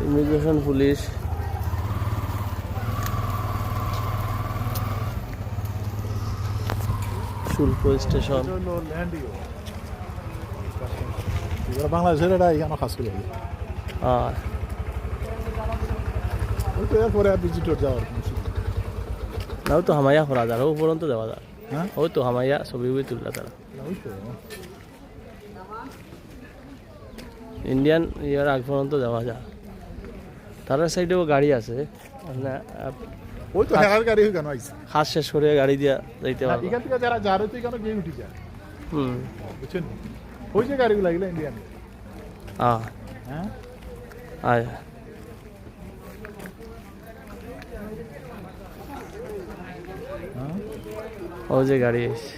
Immigration police, শুল্ক station. বাংলাদেশের এটা এখানে খাস করে আর ওই তো এরপরে ভিজিটর যাওয়ার নাও তো হামাইয়া করা যায়, ও পর্যন্ত যাওয়া যায়। হ্যাঁ ওই তো হামাইয়া ছবি তুললা তারা। ওই তো ইন্ডিয়ান ইয়ার আগ পর্যন্ত যাওয়া যায়। তার সাইডেও গাড়ি আছে, ওই তো হেলার গাড়ি কেন আইছে খাস শেষ করে গাড়ি দিয়া যাইতে পারবো। এখান থেকে যারা যার হইতে এখানে গিয়ে উঠি যায় হুম। বুঝছেন ওই যে গাড়িগুলো এগুলো ইন্ডিয়ান হ্যাঁ হ্যাঁ আয় ও যে গাড়ি এসে